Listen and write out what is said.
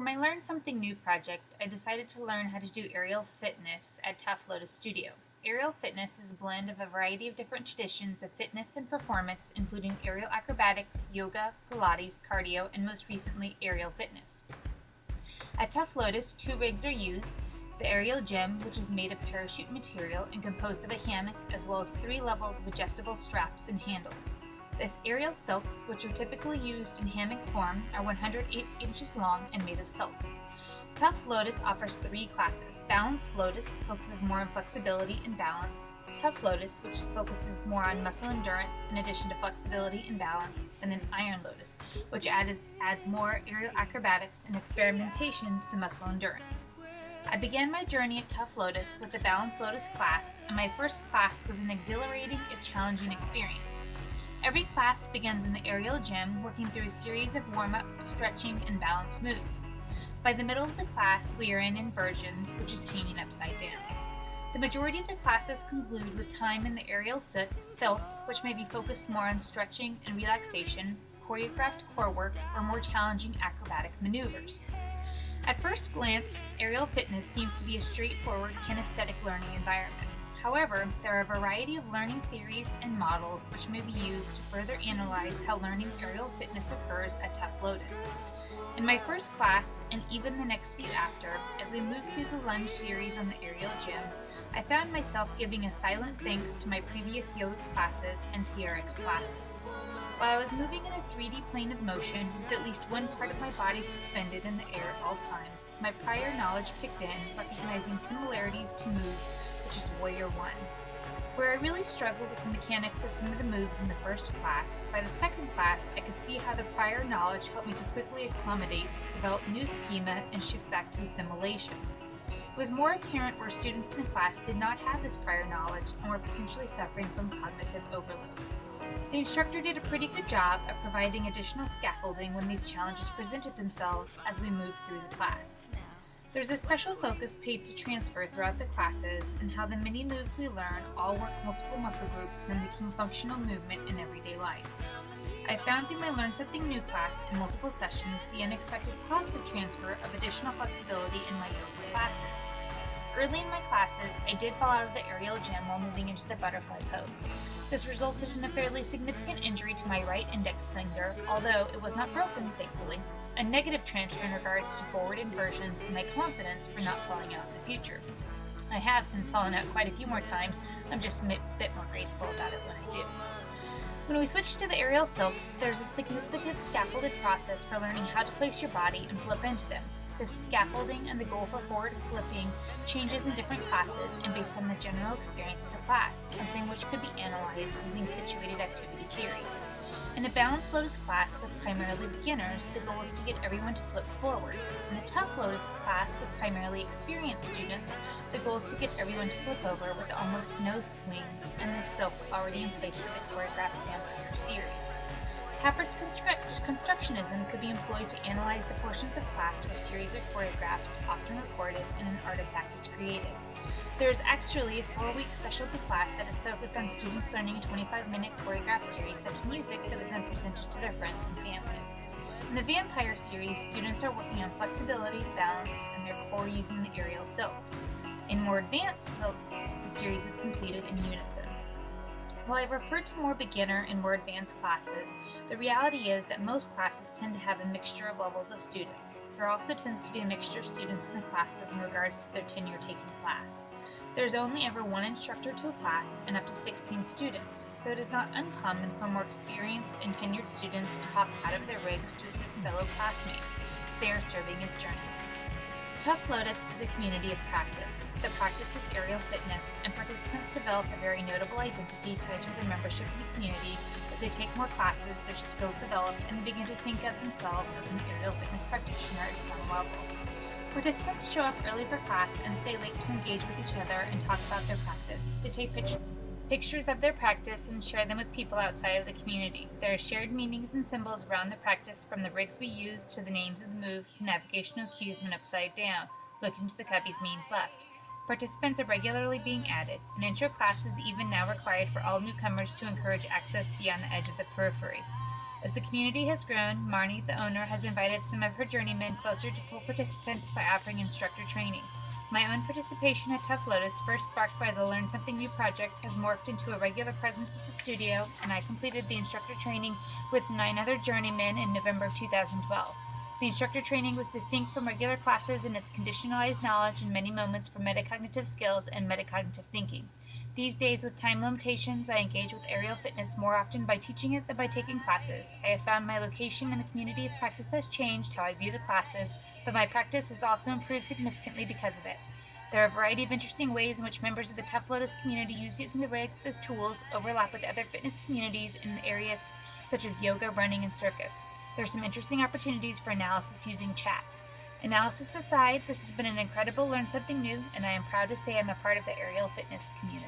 For my Learn Something New project, I decided to learn how to do aerial fitness at Tough Lotus Studio. Aerial fitness is a blend of a variety of different traditions of fitness and performance, including aerial acrobatics, yoga, Pilates, cardio, and most recently, aerial fitness. At Tough Lotus, 2 rigs are used: the aerial gym, which is made of parachute material and composed of a hammock, as well as 3 levels of adjustable straps and handles. The aerial silks, which are typically used in hammock form, are 108 inches long and made of silk. Tough Lotus offers 3 classes. Balanced Lotus focuses more on flexibility and balance. Tough Lotus, which focuses more on muscle endurance in addition to flexibility and balance. And then Iron Lotus, which adds more aerial acrobatics and experimentation to the muscle endurance. I began my journey at Tough Lotus with the Balanced Lotus class, and my first class was an exhilarating yet challenging experience. Every class begins in the aerial gym, working through a series of warm-up, stretching, and balance moves. By the middle of the class, we are in inversions, which is hanging upside down. The majority of the classes conclude with time in the aerial silks, which may be focused more on stretching and relaxation, choreographed core work, or more challenging acrobatic maneuvers. At first glance, aerial fitness seems to be a straightforward kinesthetic learning environment. However, there are a variety of learning theories and models which may be used to further analyze how learning aerial fitness occurs at Tough Lotus. In my first class, and even the next few after, as we moved through the lunge series on the aerial gym, I found myself giving a silent thanks to my previous yoga classes and TRX classes. While I was moving in a 3D plane of motion, with at least one part of my body suspended in the air at all times, my prior knowledge kicked in, recognizing similarities to moves such as Warrior One. Where I really struggled with the mechanics of some of the moves in the first class, by the second class I could see how the prior knowledge helped me to quickly accommodate, develop new schema, and shift back to assimilation. It was more apparent where students in the class did not have this prior knowledge and were potentially suffering from cognitive overload. The instructor did a pretty good job at providing additional scaffolding when these challenges presented themselves as we moved through the class. There's a special focus paid to transfer throughout the classes and how the many moves we learn all work multiple muscle groups, mimicking functional movement in everyday life. I found through my Learn Something New class in multiple sessions the unexpected positive transfer of additional flexibility in my yoga classes. Early in my classes, I did fall out of the aerial gym while moving into the butterfly pose. This resulted in a fairly significant injury to my right index finger, although it was not broken, thankfully. A negative transfer in regards to forward inversions and my confidence for not falling out in the future. I have since fallen out quite a few more times. I'm just a bit more graceful about it when I do. When we switch to the aerial silks, there's a significant scaffolded process for learning how to place your body and flip into them. This scaffolding and the goal for forward flipping changes in different classes and based on the general experience of the class, something which could be analyzed using situated activity theory. In a Balanced Lotus class with primarily beginners, the goal is to get everyone to flip forward. In a Tough Lotus class with primarily experienced students, the goal is to get everyone to flip over with almost no swing and the silks already in place for the choreographed Vampire series. Cappert's constructionism could be employed to analyze the portions of class where series are choreographed, often recorded, and an artifact is created. There is actually a 4-week specialty class that is focused on students learning a 25-minute choreographed series set to music that is then presented to their friends and family. In the Vampire series, students are working on flexibility, balance, and their core using the aerial silks. In more advanced silks, the series is completed in unison. While I've referred to more beginner and more advanced classes, the reality is that most classes tend to have a mixture of levels of students. There also tends to be a mixture of students in the classes in regards to their tenure taking class. There's only ever one instructor to a class and up to 16 students, so it is not uncommon for more experienced and tenured students to hop out of their rigs to assist fellow classmates. They are serving as journeymen. Tough Lotus is a community of practice that practices aerial fitness, and participants develop a very notable identity tied to their membership in the community. As they take more classes, their skills develop, and they begin to think of themselves as an aerial fitness practitioner at some level. Participants show up early for class and stay late to engage with each other and talk about their practice. They take pictures of their practice and share them with people outside of the community. There are shared meanings and symbols around the practice, from the rigs we use to the names of the moves to navigational cues when upside down. Looking to the cubbies means left. Participants are regularly being added. An intro class is even now required for all newcomers to encourage access beyond the edge of the periphery. As the community has grown, Marnie, the owner, has invited some of her journeymen closer to full participants by offering instructor training. My own participation at Tough Lotus, first sparked by the Learn Something New project, has morphed into a regular presence at the studio, and I completed the instructor training with 9 other journeymen in November of 2012. The instructor training was distinct from regular classes in its conditionalized knowledge in many moments for metacognitive skills and metacognitive thinking. These days, with time limitations, I engage with aerial fitness more often by teaching it than by taking classes. I have found my location in the community of practice has changed how I view the classes, but my practice has also improved significantly because of it. There are a variety of interesting ways in which members of the Tough Lotus community using the rigs as tools overlap with other fitness communities in areas such as yoga, running, and circus. There are some interesting opportunities for analysis using chat. Analysis aside, this has been an incredible Learn Something New, and I am proud to say I'm a part of the aerial fitness community.